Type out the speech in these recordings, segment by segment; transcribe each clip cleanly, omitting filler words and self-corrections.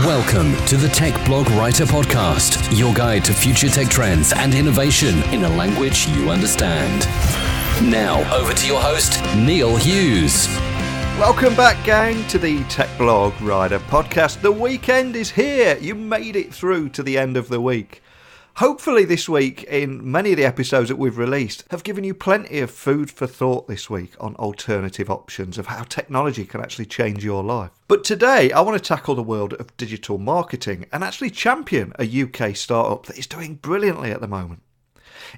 Welcome to the Tech Blog Writer Podcast, your guide to future tech trends and innovation in a language you understand. Now, over to your host, Neil Hughes. Welcome back, gang, to the Tech Blog Writer Podcast. The weekend is here. You made it through to the end of the week. Hopefully this week, in many of the episodes that we've released, have given you plenty of food for thought this week on alternative options of how technology can actually change your life. But today, I want to tackle the world of digital marketing and actually champion a UK startup that is doing brilliantly at the moment.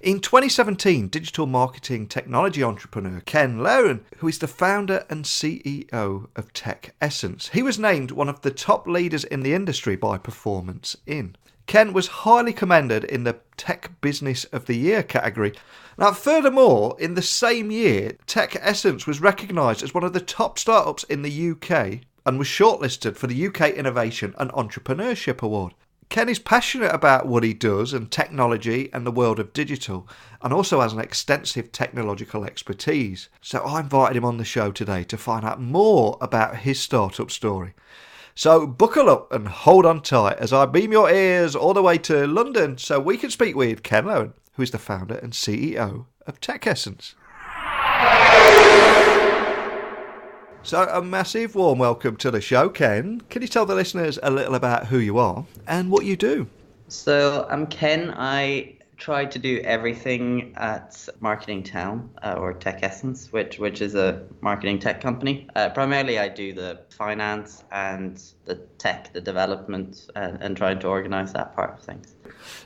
In 2017, digital marketing technology entrepreneur Ken Leren, who is the founder and CEO of Tech Essence, he was named one of the top leaders in the industry by Performance In. Ken was highly commended in the Tech Business of the Year category. Now, furthermore, in the same year, Tech Essence was recognised as one of the top startups in the UK and was shortlisted for the UK Innovation and Entrepreneurship Award. Ken is passionate about what he does and technology and the world of digital, and also has an extensive technological expertise. So I invited him on the show today to find out more about his startup story. So buckle up and hold on tight as I beam your ears all the way to London so we can speak with Ken Leren, who is the founder and CEO of Tech Essence. So a massive warm welcome to the show, Ken. Can you tell the listeners a little about who you are and what you do? So I'm Ken. I try to do everything at Marketing Town or Tech Essence, which is a marketing tech company. Primarily, I do the finance and the tech, the development, and trying to organize that part of things.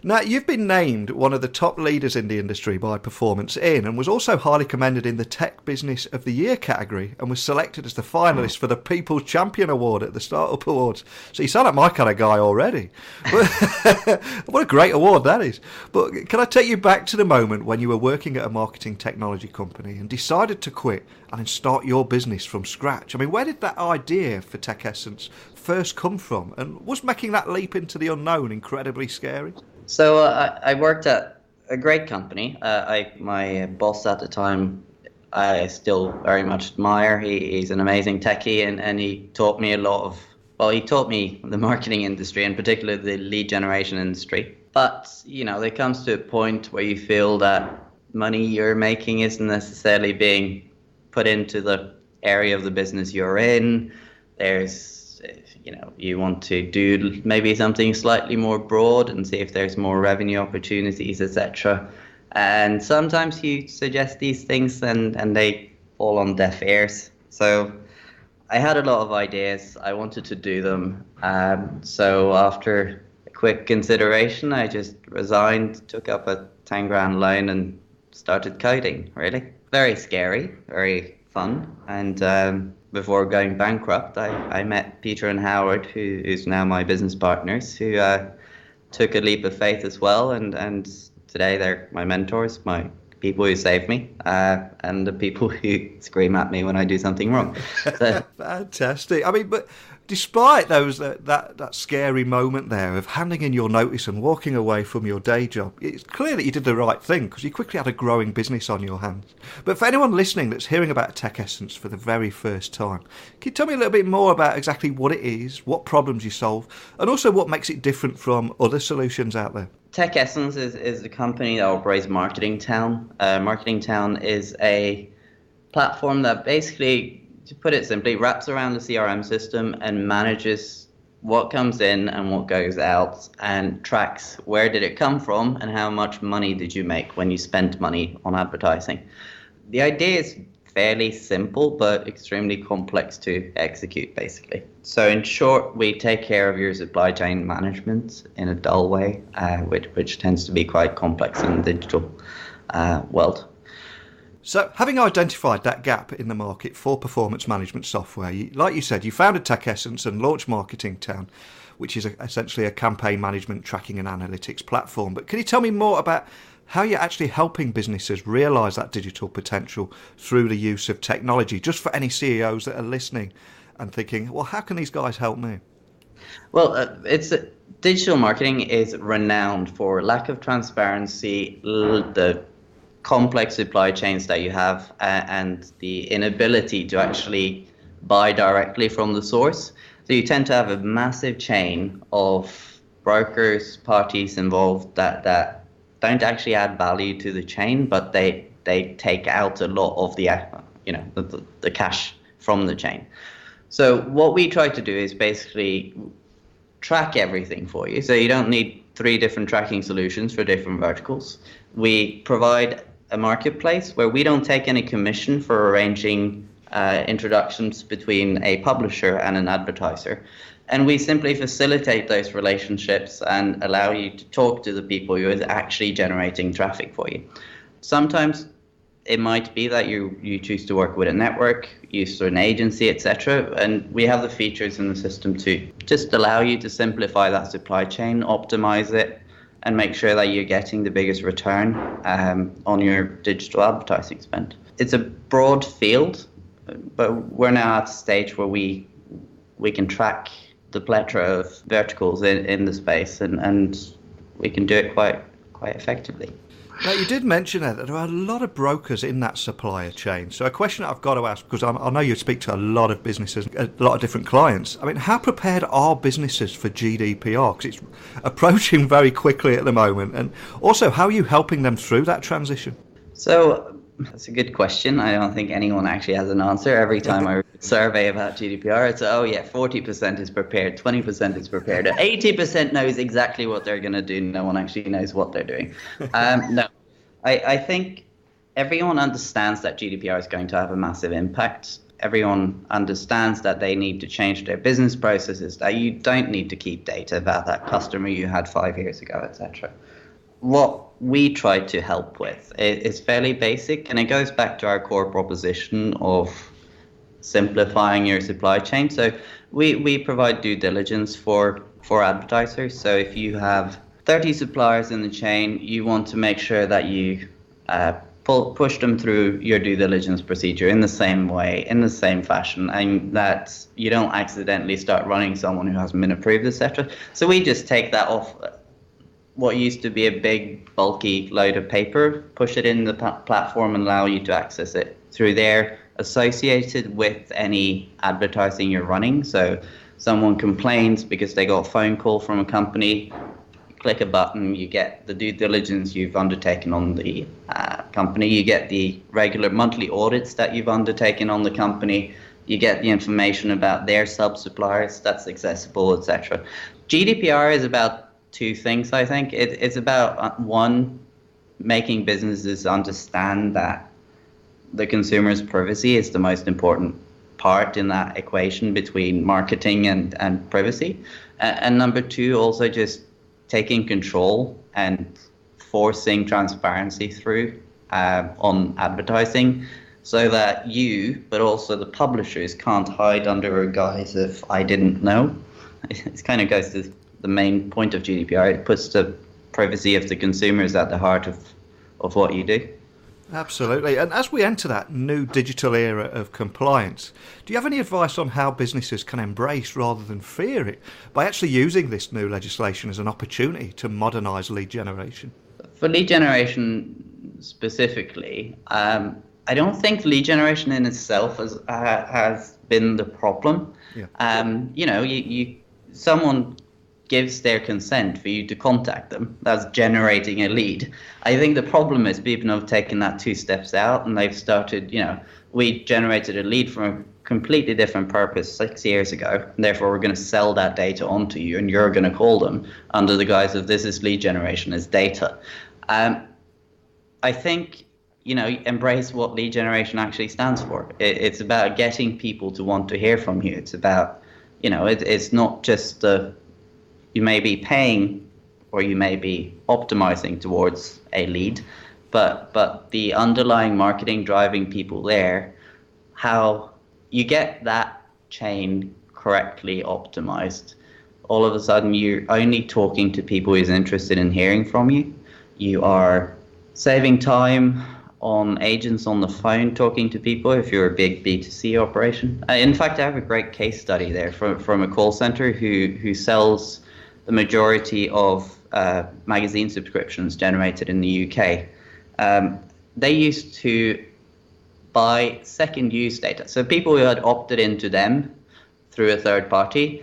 Now, you've been named one of the top leaders in the industry by Performance In and was also highly commended in the Tech Business of the Year category and was selected as the finalist for the People's Champion Award at the Startup Awards. So you sound like my kind of guy already. But what a great award that is. But can I take you back to the moment when you were working at a marketing technology company and decided to quit and then start your business from scratch? I mean, where did that idea for Tech Essence first come from? And was making that leap into the unknown incredibly scary? So I worked at a great company. My boss at the time, I still very much admire. He's an amazing techie, and he taught me a lot of, he taught me the marketing industry, and particularly the lead generation industry. But, there comes to a point where you feel that money you're making isn't necessarily being put into the area of the business you're in. You want to do maybe something slightly more broad and see if there's more revenue opportunities, etc. And sometimes you suggest these things and they fall on deaf ears. So I had a lot of ideas. I wanted to do them. So after a quick consideration, I just resigned, took up a 10 grand loan and started coding, really. Very scary, very fun. And before going bankrupt, I met Peter and Howard, who's now my business partners, who took a leap of faith as well. And today they're my mentors, my people who save me, and the people who scream at me when I do something wrong. So, fantastic. I mean, but despite that scary moment there of handing in your notice and walking away from your day job, it's clear that you did the right thing because you quickly had a growing business on your hands. But for anyone listening that's hearing about Tech Essence for the very first time, can you tell me a little bit more about exactly what it is, what problems you solve, and also what makes it different from other solutions out there? Tech Essence is a company that operates Marketing Town. Marketing Town is a platform that basically, to put it simply, wraps around the CRM system and manages what comes in and what goes out and tracks where did it come from and how much money did you make when you spent money on advertising. The idea is fairly simple but extremely complex to execute, basically. So in short, we take care of your supply chain management in a dull way, which tends to be quite complex in the digital world. So having identified that gap in the market for performance management software, like you said, you founded Tech Essence and launched Marketing Town, which is essentially a campaign management tracking and analytics platform. But can you tell me more about how you're actually helping businesses realise that digital potential through the use of technology, just for any CEOs that are listening and thinking, well, how can these guys help me? Well, digital marketing is renowned for lack of transparency, the complex supply chains that you have, and the inability to actually buy directly from the source. So So you tend to have a massive chain of brokers, parties involved that don't actually add value to the chain, but they take out a lot of the cash from the chain. So what we try to do is basically track everything for you. So you don't need 3 different tracking solutions for different verticals. We provide a marketplace where we don't take any commission for arranging introductions between a publisher and an advertiser. And we simply facilitate those relationships and allow you to talk to the people who are actually generating traffic for you. Sometimes it might be that you choose to work with a network, use an agency, etc. And we have the features in the system to just allow you to simplify that supply chain, optimize it, and make sure that you're getting the biggest return on your digital advertising spend. It's a broad field, but we're now at a stage where we can track the plethora of verticals in the space, and we can do it quite effectively. Now, you did mention that there are a lot of brokers in that supplier chain. So a question that I've got to ask, because I know you speak to a lot of businesses, a lot of different clients. I mean, how prepared are businesses for GDPR? Because it's approaching very quickly at the moment. And also, how are you helping them through that transition? So that's a good question. I don't think anyone actually has an answer. Every time I read a survey about GDPR, it's, 40% is prepared, 20% is prepared, 80% knows exactly what they're going to do. No one actually knows what they're doing. No, I think everyone understands that GDPR is going to have a massive impact. Everyone understands that they need to change their business processes, that you don't need to keep data about that customer you had 5 years ago, etc. What we try to help with is fairly basic, and it goes back to our core proposition of simplifying your supply chain. So we provide due diligence for advertisers. So if you have 30 suppliers in the chain, you want to make sure that you push them through your due diligence procedure in the same way, in the same fashion, and that you don't accidentally start running someone who hasn't been approved, etc. So we just take that off what used to be a big, bulky load of paper, push it in the platform and allow you to access it through there, associated with any advertising you're running. So someone complains because they got a phone call from a company, you click a button, you get the due diligence you've undertaken on the company, you get the regular monthly audits that you've undertaken on the company, you get the information about their sub-suppliers that's accessible, etc. GDPR is about 2 things, I think. It's about, one, making businesses understand that the consumer's privacy is the most important part in that equation between marketing and privacy. And number 2, also just taking control and forcing transparency through on advertising, so that you, but also the publishers, can't hide under a guise of "I didn't know." It kind of goes to the main point of GDPR. It puts the privacy of the consumers at the heart of what you do. Absolutely. And as we enter that new digital era of compliance, do you have any advice on how businesses can embrace rather than fear it by actually using this new legislation as an opportunity to modernise lead generation? For lead generation specifically, I don't think lead generation in itself has been the problem. Yeah. Someone gives their consent for you to contact them. That's generating a lead. I think the problem is people have taken that 2 steps out and they've started, we generated a lead from a completely different purpose 6 years ago, and therefore we're going to sell that data onto you and you're going to call them under the guise of this is lead generation, as data. I think, embrace what lead generation actually stands for. It's about getting people to want to hear from you. It's about, it's not just you may be paying or you may be optimizing towards a lead, but the underlying marketing driving people there, how you get that chain correctly optimized. All of a sudden, you're only talking to people who's interested in hearing from you. You are saving time on agents on the phone talking to people if you're a big B2C operation. In fact, I have a great case study there from a call center who sells the majority of magazine subscriptions generated in the UK. They used to buy second use data. So people who had opted into them through a third party,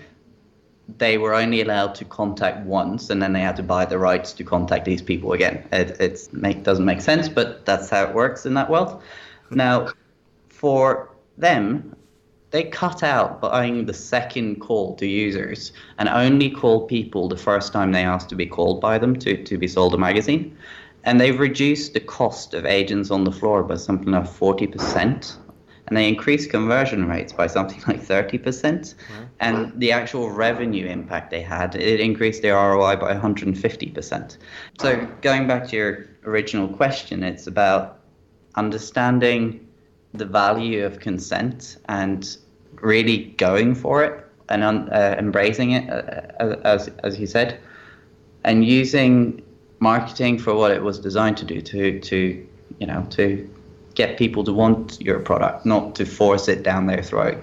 they were only allowed to contact once, and then they had to buy the rights to contact these people again. It doesn't make sense, but that's how it works in that world. Now, for them, they cut out buying the second call to users and only call people the first time they asked to be called by them to be sold a magazine. And they've reduced the cost of agents on the floor by something like 40%. And they increased conversion rates by something like 30%. Wow. And the actual revenue impact they had, it increased their ROI by 150%. So going back to your original question, it's about understanding the value of consent and really going for it and embracing it, as you said, and using marketing for what it was designed to do, to get people to want your product, not to force it down their throat.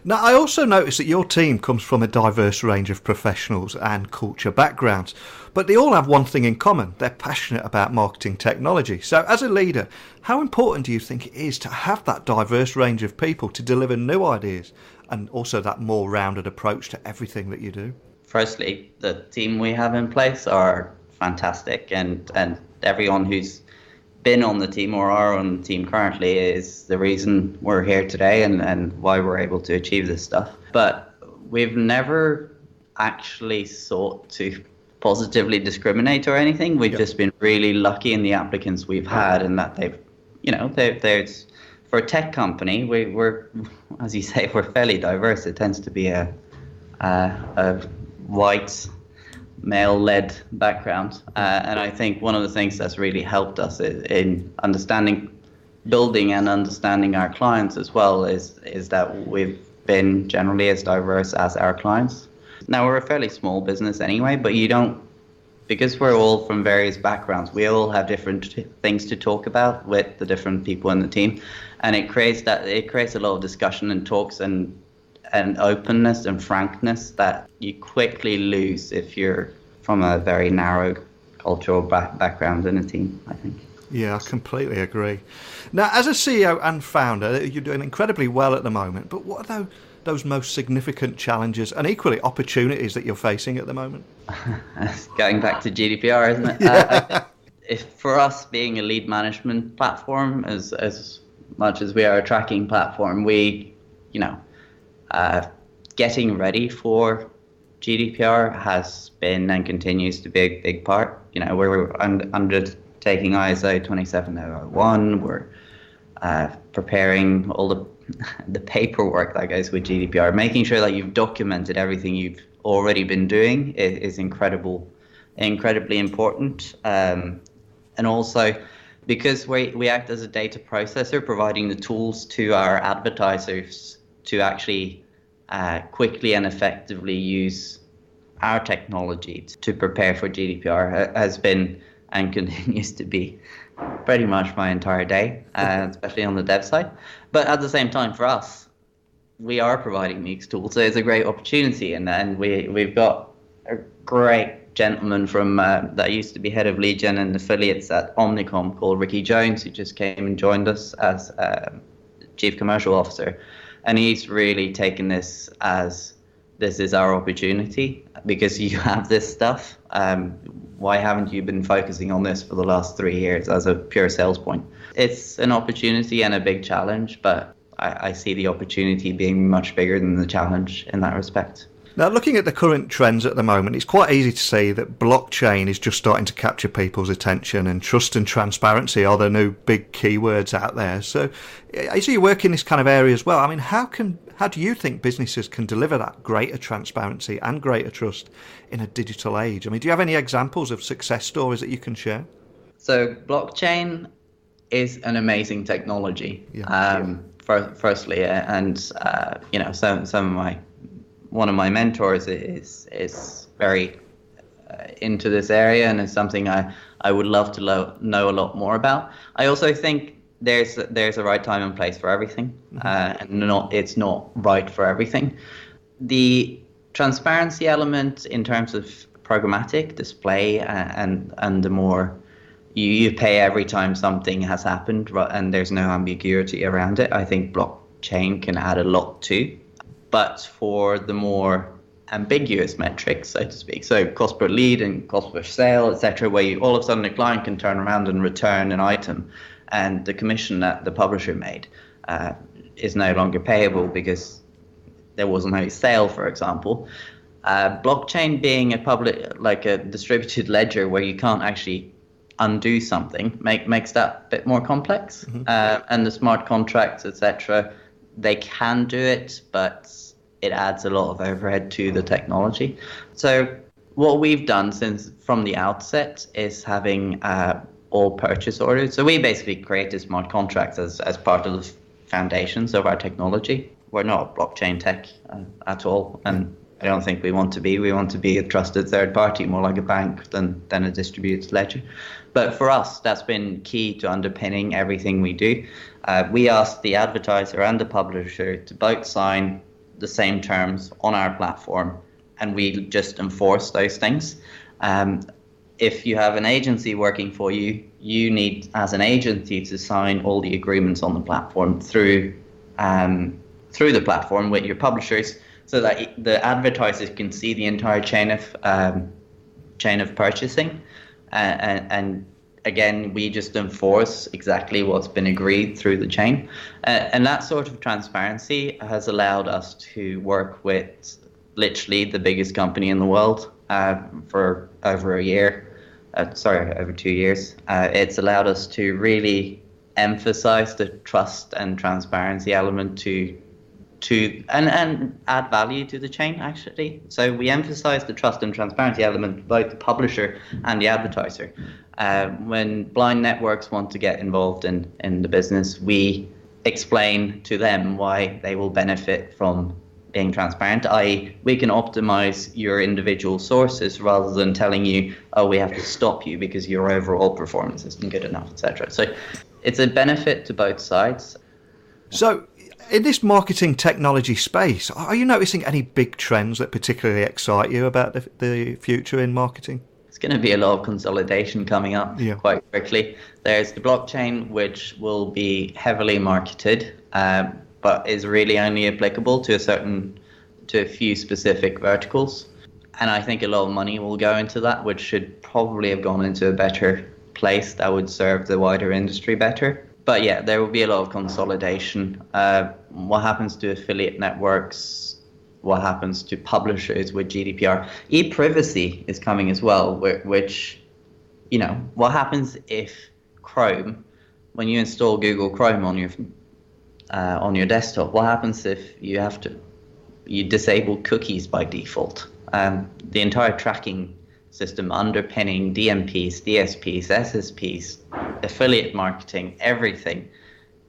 Now, I also noticed that your team comes from a diverse range of professionals and culture backgrounds, but they all have one thing in common. They're passionate about marketing technology. So as a leader, how important do you think it is to have that diverse range of people to deliver new ideas and also that more rounded approach to everything that you do? Firstly, the team we have in place are fantastic, and everyone who's been on the team or are on the team currently is the reason we're here today and why we're able to achieve this stuff. But we've never actually sought to positively discriminate or anything. We've just been really lucky in the applicants we've had, and that there's for a tech company, we're, as you say, we're fairly diverse. It tends to be a white male-led background, and I think one of the things that's really helped us in building and understanding our clients as well is that we've been generally as diverse as our clients. Now, we're a fairly small business anyway, but because we're all from various backgrounds, we all have different things to talk about with the different people in the team, and it creates a lot of discussion and talks and openness and frankness that you quickly lose if you're from a very narrow cultural background in a team, I think. Yeah, I completely agree. Now, as a CEO and founder, you're doing incredibly well at the moment, but what are those most significant challenges and equally opportunities that you're facing at the moment? Going back to GDPR, isn't it? Yeah. If for us being a lead management platform, as much as we are a tracking platform, getting ready for GDPR has been and continues to be a big part. We're undertaking ISO 27001. We're preparing all the paperwork that goes with GDPR. Making sure that you've documented everything you've already been doing is incredibly important. And also, because we act as a data processor, providing the tools to our advertisers to actually quickly and effectively use our technology to prepare for GDPR has been and continues to be pretty much my entire day, especially on the dev side. But at the same time, for us, we are providing these tools, so it's a great opportunity. And we've got a great gentleman from that used to be head of lead gen and affiliates at Omnicom called Ricky Jones, who just came and joined us as Chief Commercial Officer. And he's really taken this as, this is our opportunity because you have this stuff. Why haven't you been focusing on this for the last 3 years as a pure sales point? It's an opportunity and a big challenge, but I see the opportunity being much bigger than the challenge in that respect. Now, looking at the current trends at the moment, it's quite easy to see that blockchain is just starting to capture people's attention, and trust and transparency are the new big keywords out there. So I see you work in this kind of area as well. I mean, how do you think businesses can deliver that greater transparency and greater trust in a digital age? I mean, do you have any examples of success stories that you can share? So blockchain is an amazing technology, firstly, and one of my mentors is very into this area, and is something I would love to know a lot more about. I also think there's a right time and place for everything, and it's not right for everything. The transparency element in terms of programmatic display and the more you pay every time something has happened and there's no ambiguity around it, I think blockchain can add a lot to. But for the more ambiguous metrics, so to speak. So cost per lead and cost per sale, etc., where you, all of a sudden a client can turn around and return an item, and the commission that the publisher made is no longer payable because there was no sale, for example. Blockchain being a public, like a distributed ledger where you can't actually undo something, makes that a bit more complex. And the smart contracts, etc., they can do it, but it adds a lot of overhead to the technology. So what we've done since from the outset is having all purchase orders. So we basically created smart contracts as part of the foundations of our technology. We're not a blockchain tech at all, and I don't think we want to be. We want to be a trusted third party, more like a bank than a distributed ledger. But for us, that's been key to underpinning everything we do. We ask the advertiser and the publisher to both sign the same terms on our platform, and we just enforce those things. If you have an agency working for you, you need, as an agency, to sign all the agreements on the platform through the platform with your publishers, so that the advertisers can see the entire chain of purchasing. And again, we just enforce exactly what's been agreed through the chain. And that sort of transparency has allowed us to work with literally the biggest company in the world for over a year. Over 2 years. It's allowed us to really emphasize the trust and transparency element and add value to the chain, actually. So we emphasize the trust and transparency element, both the publisher and the advertiser. When blind networks want to get involved in the business, we explain to them why they will benefit from being transparent, i.e. we can optimize your individual sources rather than telling you, oh, we have to stop you because your overall performance isn't good enough, etc. So it's a benefit to both sides. So in this marketing technology space, are you noticing any big trends that particularly excite you about the future in marketing? It's going to be a lot of consolidation coming up quite quickly. There's the blockchain, which will be heavily marketed, but is really only applicable to a few specific verticals. And I think a lot of money will go into that, which should probably have gone into a better place that would serve the wider industry better. But yeah, there will be a lot of consolidation. What happens to affiliate networks? What happens to publishers with GDPR? E-privacy is coming as well, which, what happens if Chrome, when you install Google Chrome on your desktop, what happens if you disable cookies by default? The entire tracking system underpinning DMPs, DSPs, SSPs, affiliate marketing, everything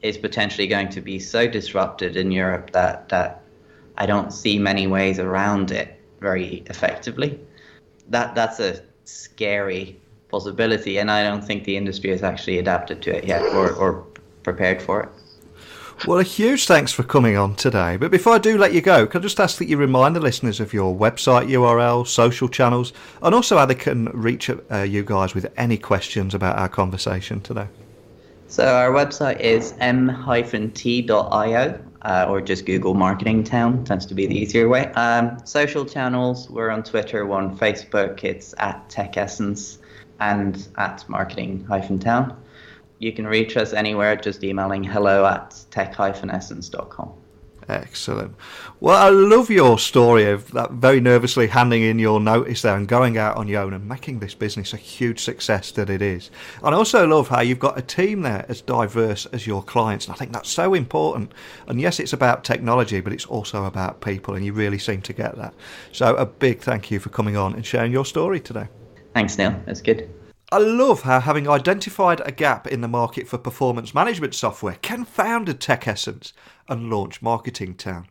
is potentially going to be so disrupted in Europe that I don't see many ways around it very effectively. That's a scary possibility, and I don't think the industry has actually adapted to it yet or prepared for it. Well, a huge thanks for coming on today. But before I do let you go, can I just ask that you remind the listeners of your website URL, social channels, and also how they can reach you guys with any questions about our conversation today? So our website is m-t.io, or just Google Marketing Town, tends to be the easier way. Social channels, we're on Twitter, we're on Facebook, it's at Tech Essence and at Marketing-Town. You can reach us anywhere, just emailing hello@tech-essence.com. Excellent. Well, I love your story of that very nervously handing in your notice there and going out on your own and making this business a huge success that it is. And I also love how you've got a team there as diverse as your clients. And I think that's so important. And yes, it's about technology, but it's also about people. And you really seem to get that. So a big thank you for coming on and sharing your story today. Thanks, Neil. That's good. I love how, having identified a gap in the market for performance management software, Ken founded Tech Essence and launched Marketing Town,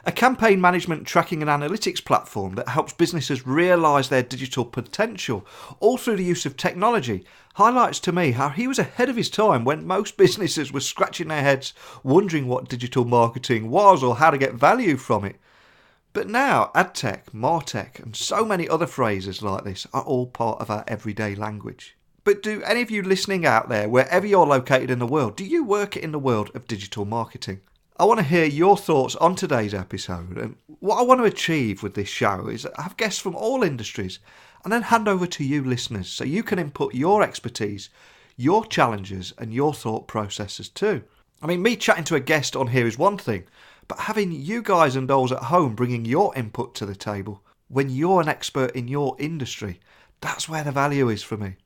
a campaign management tracking and analytics platform that helps businesses realise their digital potential, all through the use of technology. Highlights to me how he was ahead of his time when most businesses were scratching their heads wondering what digital marketing was or how to get value from it. But now, AdTech, MarTech, and so many other phrases like this are all part of our everyday language. But do any of you listening out there, wherever you're located in the world, do you work in the world of digital marketing? I want to hear your thoughts on today's episode, and what I want to achieve with this show is have guests from all industries and then hand over to you listeners so you can input your expertise, your challenges and your thought processes too. I mean, me chatting to a guest on here is one thing, but having you guys and dolls at home bringing your input to the table when you're an expert in your industry, that's where the value is for me.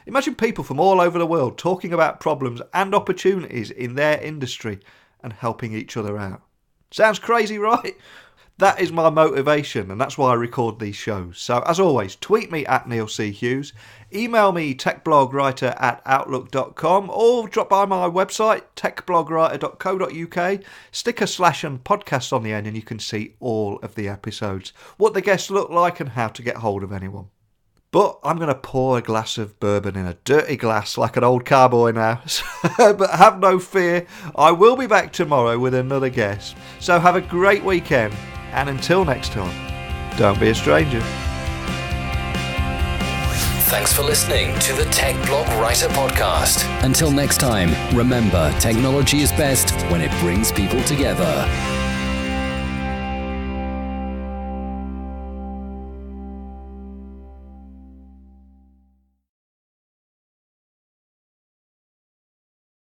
Imagine people from all over the world talking about problems and opportunities in their industry and helping each other out. Sounds crazy, right? That is my motivation, and that's why I record these shows. So, as always, tweet me at Neil C. Hughes, email me techblogwriter@outlook.com, or drop by my website, techblogwriter.co.uk, stick a / and podcast on the end, and you can see all of the episodes, what the guests look like, and how to get hold of anyone. But I'm going to pour a glass of bourbon in a dirty glass like an old cowboy now. But have no fear, I will be back tomorrow with another guest. So have a great weekend, and until next time, don't be a stranger. Thanks for listening to the Tech Blog Writer Podcast. Until next time, remember, technology is best when it brings people together.